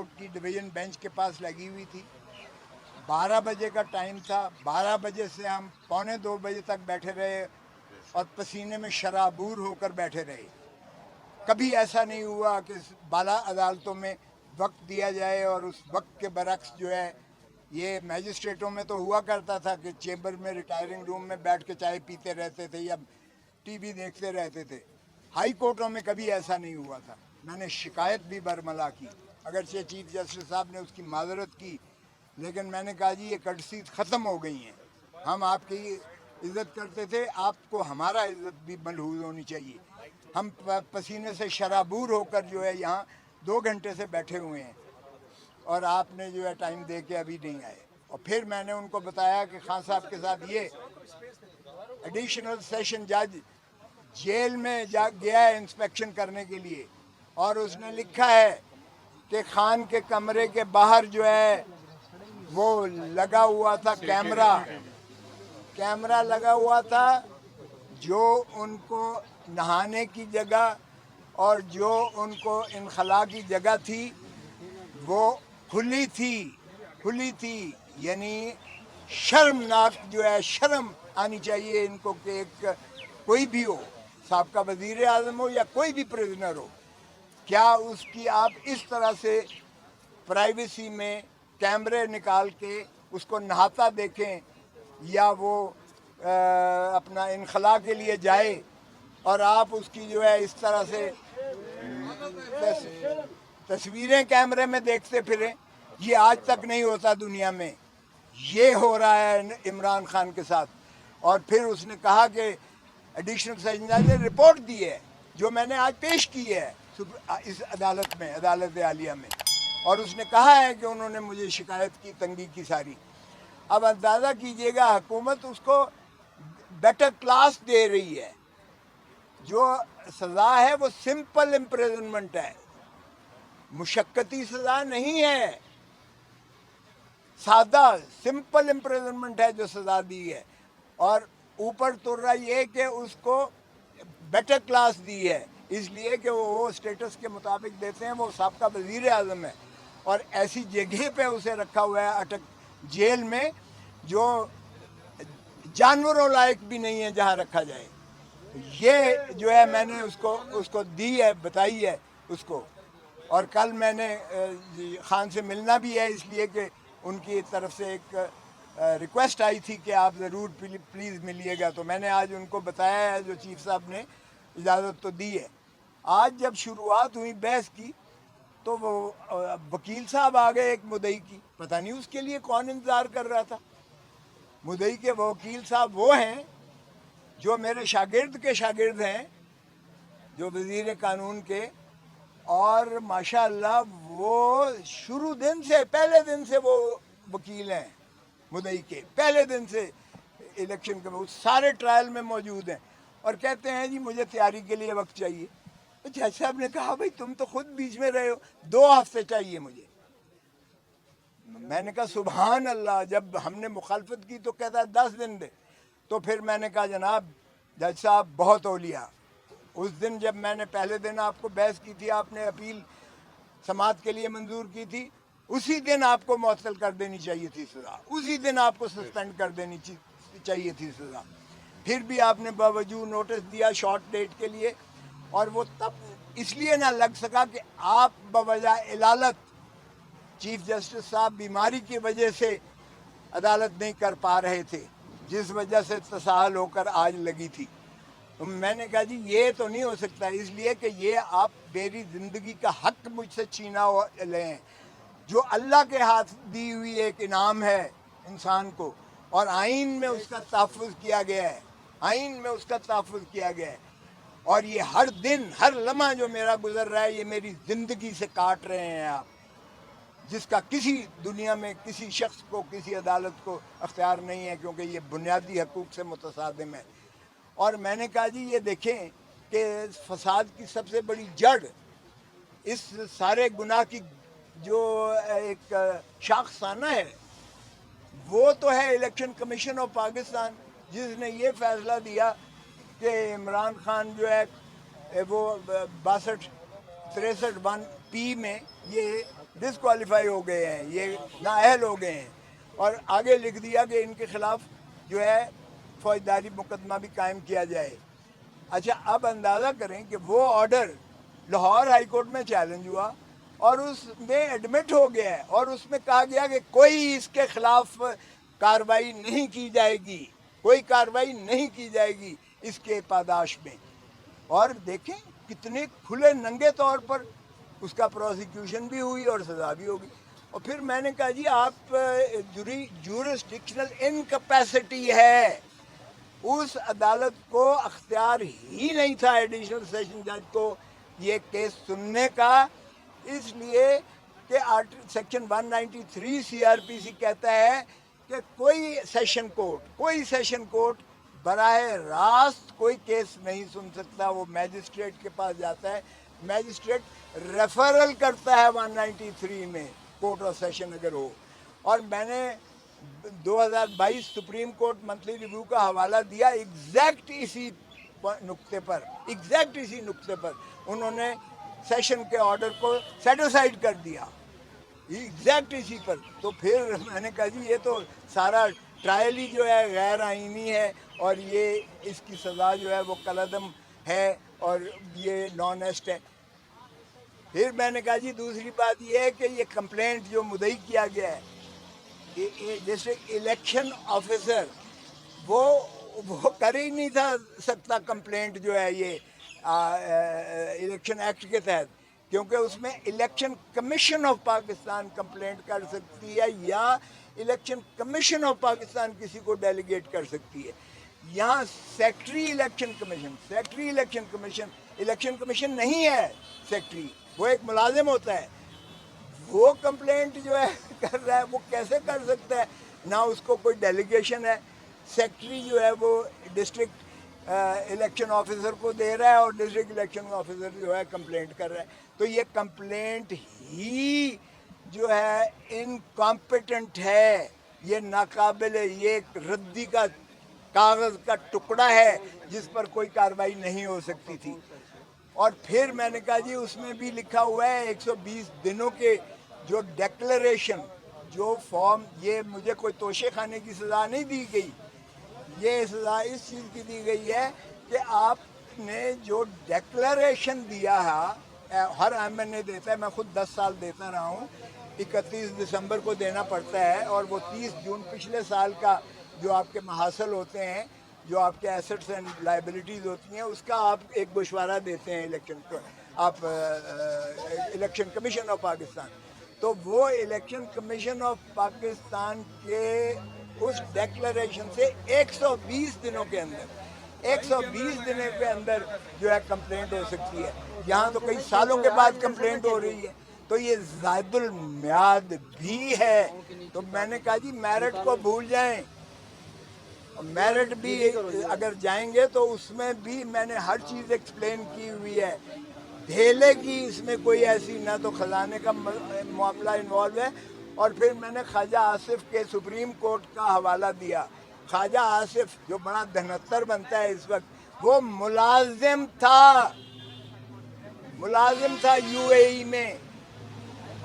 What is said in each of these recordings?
Court की division bench के पास लगी हुई थी। 12 बजे का टाइम था। 12 बजे से हम 1:45 बजे तक बैठे रहे और पसीने में शराबूर होकर बैठे रहे। कभी ऐसा नहीं हुआ कि बाला अदालतों में वक्त दिया जाए और उस वक्त के बरक्स जो है, ये मैजिस्ट्रेटों में तो हुआ करता था कि चेंबर में रिटायरिंग रूम में बैठ के चाय पीते रहते थे या टीवी देखते रहते थे। हाई कोर्टों में कभी ऐसा नहीं हुआ था। मैंने शिकायत भी बरमला की, अगरचे चीफ जस्टिस साहब ने उसकी माजरत की, लेकिन मैंने कहा जी ये कर्टसीज ख़त्म हो गई हैं। हम आपकी इज़्ज़त करते थे, आपको हमारा इज़्ज़त भी मलहूज़ होनी चाहिए। हम पसीने से शराबूर होकर जो है यहाँ 2 घंटे से बैठे हुए हैं और आपने जो है टाइम दे के अभी नहीं आए। और फिर मैंने उनको बताया कि खान साहब के साथ ये एडिशनल सेशन जज जेल में जा गया है इंस्पेक्शन करने के लिए, और उसने लिखा है कि खान के कमरे के बाहर जो है वो लगा हुआ था कैमरा लगा हुआ था, जो उनको नहाने की जगह और जो उनको इनखला की जगह थी वो खुली थी। यानी शर्मनाक जो है, शर्म आनी चाहिए इनको कि एक कोई भी हो, साबका वज़ीर आज़म हो या कोई भी प्रिजनर हो, क्या उसकी आप इस तरह से प्राइवेसी में कैमरे निकाल के उसको नहाता देखें या वो अपना इनखला के लिए जाए और आप उसकी जो है इस तरह से तस्वीरें कैमरे में देखते फिरें। ये आज तक नहीं होता दुनिया में, ये हो रहा है इमरान खान के साथ। और फिर उसने कहा कि एडिशनल सेशन जज ने रिपोर्ट दी है जो मैंने आज पेश की है इस अदालत में, अदालत आलिया में, और उसने कहा है कि उन्होंने मुझे शिकायत की तंगी की सारी। अब अंदाज़ा कीजिएगा हुकूमत उसको बेटर क्लास दे रही है। जो सज़ा है वो सिंपल इम्प्रिजनमेंट है, मुशक्कती सज़ा नहीं है, सादा सिंपल इम्प्रिजनमेंट है जो सज़ा दी है। और ऊपर तुर्रा ये कि उसको बेटर क्लास दी है इसलिए कि वो स्टेटस के मुताबिक देते हैं। वो साबका वज़ीर आज़म है और ऐसी जगह पे उसे रखा हुआ है अटक जेल में जो जानवरों लायक भी नहीं है जहाँ रखा जाए। ये जो है मैंने उसको दी है, बताई है उसको। और कल मैंने खान से मिलना भी है इसलिए कि उनकी तरफ से एक रिक्वेस्ट आई थी कि आप ज़रूर प्लीज़ मिलिएगा, तो मैंने आज उनको बताया है, जो चीफ साहब ने इजाज़त तो दी है। आज जब शुरुआत हुई बहस की तो वो वकील साहब आ गए, एक मुद्दई की, पता नहीं उसके लिए कौन इंतज़ार कर रहा था। मुद्दई के वकील साहब वो हैं जो मेरे शागिर्द के शागिर्द हैं, जो वज़ीर कानून के, और माशाअल्लाह वो शुरू दिन से, पहले दिन से वो वकील हैं मुद्दई के, पहले दिन से इलेक्शन के वो सारे ट्रायल में मौजूद हैं। और कहते हैं जी मुझे तैयारी के लिए वक्त चाहिए। तो जज साहब ने कहा भाई तुम तो खुद बीच में रहे हो, 2 हफ्ते चाहिए मुझे। मैंने कहा सुभान अल्लाह। जब हमने मुखालफत की तो कहता है 10 दिन दे। तो फिर मैंने कहा जनाब जज साहब बहुत औलिया, उस दिन जब मैंने पहले दिन आपको बहस की थी, आपने अपील समात के लिए मंजूर की थी, उसी दिन आपको मुअत्तल कर देनी चाहिए थी सज़ा, उसी दिन आपको सस्पेंड कर देनी चाहिए थी सज़ा। फिर भी आपने बावजूद नोटिस दिया शॉर्ट डेट के लिए, और वो तब इसलिए ना लग सका कि आप बवजह इलालत चीफ जस्टिस साहब बीमारी की वजह से अदालत नहीं कर पा रहे थे, जिस वजह से तसाहल होकर आज लगी थी। तो मैंने कहा जी ये तो नहीं हो सकता, इसलिए कि ये आप मेरी ज़िंदगी का हक मुझसे छीना लें, जो अल्लाह के हाथ दी हुई एक इनाम है इंसान को, और आइन में उसका तहफ़्फ़ुज़ किया गया है, आइन में उसका तहफ़्फ़ुज़ किया गया है। और ये हर दिन हर लम्हा जो मेरा गुजर रहा है ये मेरी ज़िंदगी से काट रहे हैं आप, जिसका किसी दुनिया में किसी शख्स को, किसी अदालत को अख्तियार नहीं है, क्योंकि ये बुनियादी हकूक़ से मुतसादिम है। और मैंने कहा जी ये देखें कि फसाद की सबसे बड़ी जड़, इस सारे गुनाह की जो एक शाखसाना है वो तो है इलेक्शन कमीशन ऑफ पाकिस्तान, जिसने ये फ़ैसला दिया कि इमरान खान जो है वो 62-63(1) P में ये डिसक्वालीफाई हो गए हैं, ये नाअहल हो गए हैं। और आगे लिख दिया कि इनके खिलाफ जो है फौजदारी मुकदमा भी कायम किया जाए। अच्छा, अब अंदाज़ा करें कि वो ऑर्डर लाहौर हाई कोर्ट में चैलेंज हुआ और उसमें एडमिट हो गया है और उसमें कहा गया कि कोई इसके खिलाफ कार्रवाई नहीं की जाएगी, कोई कार्रवाई नहीं की जाएगी इसके पादाश में। और देखें कितने खुले नंगे तौर पर उसका प्रोसिक्यूशन भी हुई और सज़ा भी होगी। और फिर मैंने कहा जी आप ज्यूरिसडिक्शनल इनकैपेसिटी है, उस अदालत को अख्तियार ही नहीं था एडिशनल सेशन जज को ये केस सुनने का, इसलिए कि सेक्शन 193 सीआरपीसी कहता है कि कोई सेशन कोर्ट बराह रास्त कोई केस नहीं सुन सकता, वो मैजिस्ट्रेट के पास जाता है, मैजिस्ट्रेट रेफरल करता है 193 में कोर्ट ऑफ सेशन अगर हो। और मैंने 2022 सुप्रीम कोर्ट मंथली रिव्यू का हवाला दिया एग्जैक्ट इसी नुक्ते पर उन्होंने सेशन के ऑर्डर को सेटिसाइड कर दिया, एग्जैक्ट इसी पर। तो फिर मैंने कहा जी ये तो सारा ट्रायल ही जो है गैर आइनी है और ये इसकी सज़ा जो है वो कलअदम है और ये नॉन एस्ट है। फिर मैंने कहा जी दूसरी बात ये है कि ये कंप्लेंट जो मुद्दई किया गया है, जैसे इलेक्शन ऑफिसर वो कर ही नहीं था सकता कंप्लेंट जो है ये इलेक्शन एक्ट के तहत, क्योंकि उसमें election commission of Pakistan complaint कर सकती है या इलेक्शन कमीशन ऑफ पाकिस्तान किसी को डेलीगेट कर सकती है। यहाँ सेक्रेटरी इलेक्शन कमीशन नहीं है, सेक्रेटरी वो एक मुलाजिम होता है, वो कंप्लेंट जो है कर रहा है, वो कैसे कर सकता है? ना उसको कोई डेलीगेशन है, सेक्रेटरी जो है वो डिस्ट्रिक्ट इलेक्शन ऑफिसर को दे रहा है और डिस्ट्रिक्ट इलेक्शन ऑफिसर जो है कंप्लेंट कर रहा है। तो ये कंप्लेंट ही जो है इनकॉम्पिटेंट है, ये नाकाबिल है, ये एक रद्दी का कागज़ का टुकड़ा है जिस पर कोई कार्रवाई नहीं हो सकती थी। और फिर मैंने कहा जी उसमें भी लिखा हुआ है 120 दिनों के जो डिक्लेरेशन जो फॉर्म, ये मुझे कोई तोशे खाने की सज़ा नहीं दी गई, ये सज़ा इस चीज़ की दी गई है कि आपने जो डिक्लेरेशन दिया है, हर एमएनए देता है, मैं खुद 10 साल देता रहा हूँ, 31 दिसंबर को देना पड़ता है और वो 30 जून पिछले साल का जो आपके महासल होते हैं, जो आपके एसेट्स एंड लाइबिलिटीज़ होती हैं, उसका आप एक गोशवारा देते हैं इलेक्शन कमीशन ऑफ पाकिस्तान। तो वो इलेक्शन कमीशन ऑफ पाकिस्तान के उस डिक्लेरेशन से 120 दिनों के अंदर जो है कंप्लेंट हो सकती है। यहाँ तो कई सालों के बाद कंप्लेंट हो रही है, तो ये ज़ायदुल मियाद भी है। तो मैंने कहा जी मेरिट को भूल जाएं, मेरिट भी अगर जाएंगे तो उसमें भी मैंने हर चीज़ एक्सप्लेन की हुई है, ढेले की इसमें कोई ऐसी ना तो ख़जाने का मामला इन्वॉल्व है। और फिर मैंने ख्वाजा आसिफ के सुप्रीम कोर्ट का हवाला दिया। ख्वाजा आसिफ जो बड़ा धनत्तर बनता है इस वक्त, वो मुलाजिम था यूएई में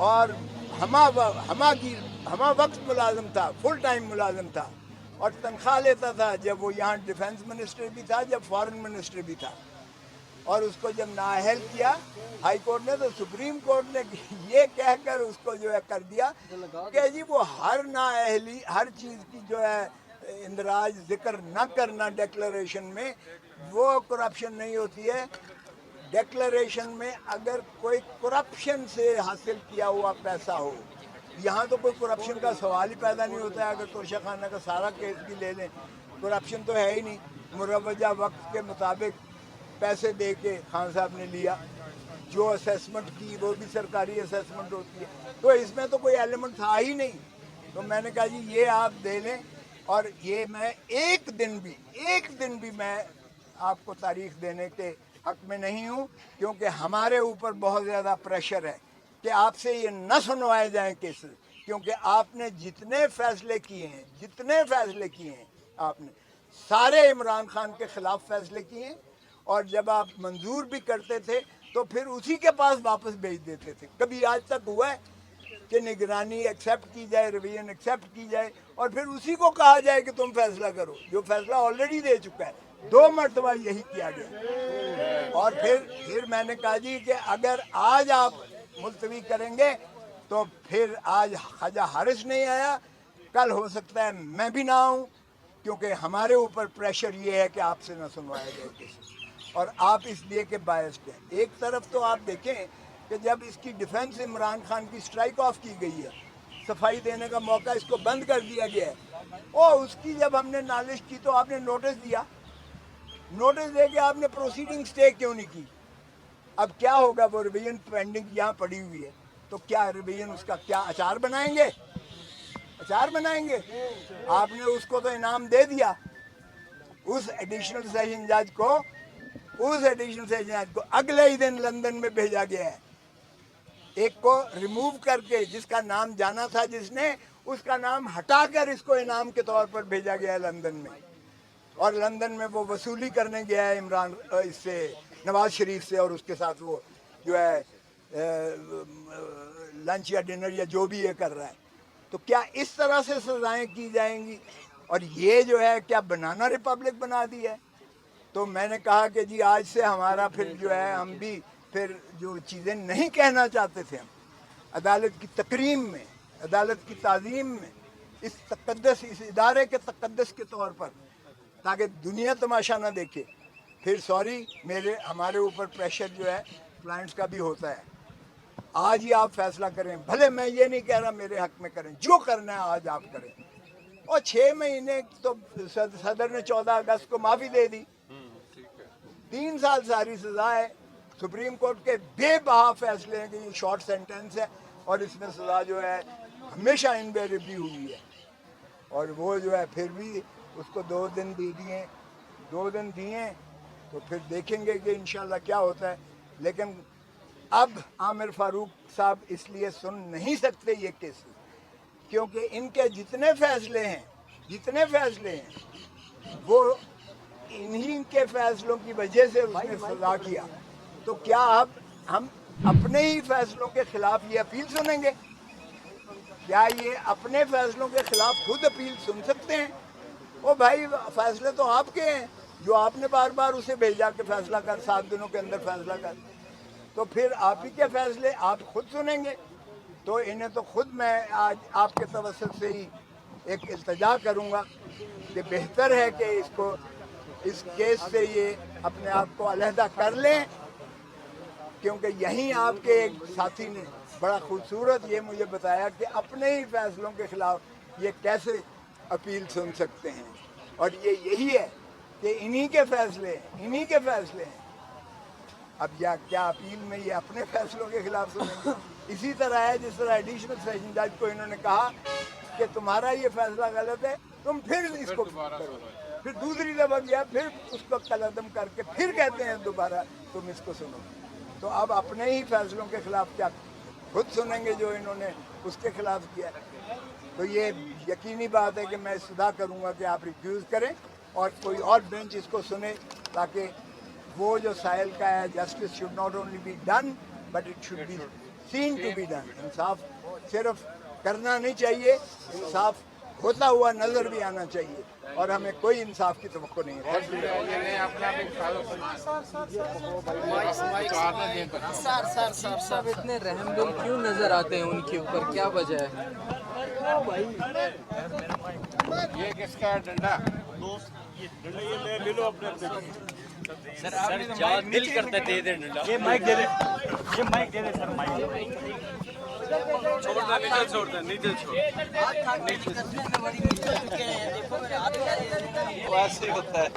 और हमा वक्त मुलाजिम था, फुल टाइम मुलाजिम था और तनख्वाह लेता था, जब वो यहाँ डिफेंस मिनिस्टर भी था, जब फॉरेन मिनिस्टर भी था। और उसको जब नाअहल किया हाई कोर्ट ने, तो सुप्रीम कोर्ट ने ये कहकर उसको जो है कर दिया कि जी वो हर चीज़ की जो है इंदराज जिक्र न करना डिक्लेरेशन में, वो करप्शन नहीं होती है। डिक्लेरेशन में अगर कोई करप्शन से हासिल किया हुआ पैसा हो, यहाँ तो कोई करप्शन का सवाल ही पैदा नहीं होता है। अगर तोशा खाना का सारा केस भी ले लें, करप्शन तो है ही नहीं, मुरवजा वक्त के मुताबिक पैसे दे के खान साहब ने लिया, जो असेसमेंट की वो भी सरकारी असेसमेंट होती है, तो इसमें तो कोई एलिमेंट था ही नहीं। तो मैंने कहा जी ये आप दे लें, और ये मैं एक दिन भी मैं आपको तारीख देने के हक में नहीं हूँ, क्योंकि हमारे ऊपर बहुत ज़्यादा प्रेशर है कि आपसे ये न सुनवाए जाएं केसेस, क्योंकि आपने जितने फैसले किए हैं आपने सारे इमरान खान के ख़िलाफ़ फैसले किए हैं, और जब आप मंजूर भी करते थे तो फिर उसी के पास वापस भेज देते थे। कभी आज तक हुआ है कि निगरानी एक्सेप्ट की जाए, रिवीजन एक्सेप्ट की जाए और फिर उसी को कहा जाए कि तुम फैसला करो, जो फैसला ऑलरेडी दे चुका है। 2 मरतबा यही किया गया। और फिर मैंने कहा जी कि अगर आज आप मुलतवी करेंगे तो फिर आज ख्वाजा हारिस नहीं आया, कल हो सकता है मैं भी ना आऊँ, क्योंकि हमारे ऊपर प्रेशर ये है कि आपसे ना सुनवाया जाए किसी, और आप इसलिए कि बायस्ड हैं। एक तरफ तो आप देखें कि जब इसकी डिफेंस इमरान खान की स्ट्राइक ऑफ की गई है, सफाई देने का मौका इसको बंद कर दिया गया है, और उसकी जब हमने नालिश की तो आपने नोटिस दिया, नोटिस दे के आपने प्रोसीडिंग स्टे क्यों नहीं की? अब क्या होगा? वो रिवीजन पेंडिंग यहाँ पड़ी हुई है, तो क्या रिवीजन उसका क्या अचार बनाएंगे? अचार बनाएंगे? आपने उसको तो इनाम दे दिया, उस एडिशनल सेशन जज को, उस एडिशनल सेशन जज को अगले ही दिन लंदन में भेजा गया है। एक को रिमूव करके, जिसका नाम जाना था जिसने, उसका नाम हटाकर इसको इनाम के तौर पर भेजा गया है लंदन में, और लंदन में वो वसूली करने गया है इमरान इससे, नवाज शरीफ से, और उसके साथ वो जो है लंच या डिनर या जो भी ये कर रहा है। तो क्या इस तरह से सजाएं की जाएंगी? और ये जो है क्या बनाना रिपब्लिक बना दी है? तो मैंने कहा कि जी आज से हमारा फिर जो है, हम भी फिर जो चीज़ें नहीं कहना चाहते थे हम अदालत की तकरीम में, अदालत की ताज़ीम में, इस तकद्दस, इस इदारे के तकद्दस के तौर पर, ताकि दुनिया तमाशा ना देखे, फिर सॉरी हमारे ऊपर प्रेशर जो है क्लाइंट्स का भी होता है। आज ही आप फैसला करें, भले मैं ये नहीं कह रहा मेरे हक में करें, जो करना है आज आप करें। और 6 महीने तो सदर ने 14 अगस्त को माफ़ी दे दी, 3 साल सारी सज़ा है। सुप्रीम कोर्ट के बेबहा फैसले हैं कि ये शॉर्ट सेंटेंस है, और इसमें सज़ा जो है हमेशा इनवेरिएबली हुई है। और वो जो है फिर भी उसको 2 दिन दे दिए, 2 दिन दिए, तो फिर देखेंगे कि इंशाल्लाह क्या होता है। लेकिन अब आमिर फारूक साहब इसलिए सुन नहीं सकते ये केस, क्योंकि इनके जितने फैसले हैं वो इन्हीं के फैसलों की वजह से उसने सजा किया। तो क्या अब हम अपने ही फैसलों के खिलाफ ये अपील सुनेंगे? क्या ये अपने फैसलों के खिलाफ खुद अपील सुन सकते हैं? ओ भाई, फैसले तो आपके हैं, जो आपने बार बार उसे भेजा कि फैसला कर, 7 दिनों के अंदर फैसला कर, तो फिर आप ही के फैसले आप खुद सुनेंगे। तो इन्हें तो खुद मैं आज आपके तवस्सुत से ही एक इल्तिजा करूँगा कि बेहतर है कि इसको, इस केस से ये अपने आप को अलहदा कर लें, क्योंकि यहीं आपके एक साथी ने बड़ा खूबसूरत ये मुझे बताया कि अपने ही फैसलों के खिलाफ ये कैसे अपील सुन सकते हैं, और ये यही है कि इन्हीं के फैसले हैं। अब या क्या अपील में ये अपने फैसलों के खिलाफ सुनेंगे? इसी तरह है जिस तरह एडिशनल सेशन जज को इन्होंने कहा कि तुम्हारा ये फैसला गलत है, तुम फिर इसको करो, फिर दूसरी दफा गया, फिर उसको कलअदम करके फिर कहते हैं दोबारा तुम इसको सुनो। तो अब अपने ही फैसलों के खिलाफ क्या खुद सुनेंगे जो इन्होंने उसके खिलाफ किया? तो ये यकीनी बात है कि मैं सुधा करूँगा कि आप रिफ्यूज़ करें और कोई और बेंच इसको सुने, ताकि वो जो साहिल का है, justice should not only be done but it should be seen to be done. इंसाफ सिर्फ करना नहीं चाहिए, इंसाफ होता हुआ नजर भी आना चाहिए, और हमें कोई इंसाफ की तवक्को नहीं है। साहब इतने रहमदिल क्यों नजर आते हैं उनके ऊपर, क्या वजह है? ये किसका डंडा? ले लो अपने सर जवाब दिल करता दे दे डंडा। ये माइक दे दे सर, माइक छोड़ दे नीचे छोड़। देखो मेरे हाथ वो ऐसे ही होता है।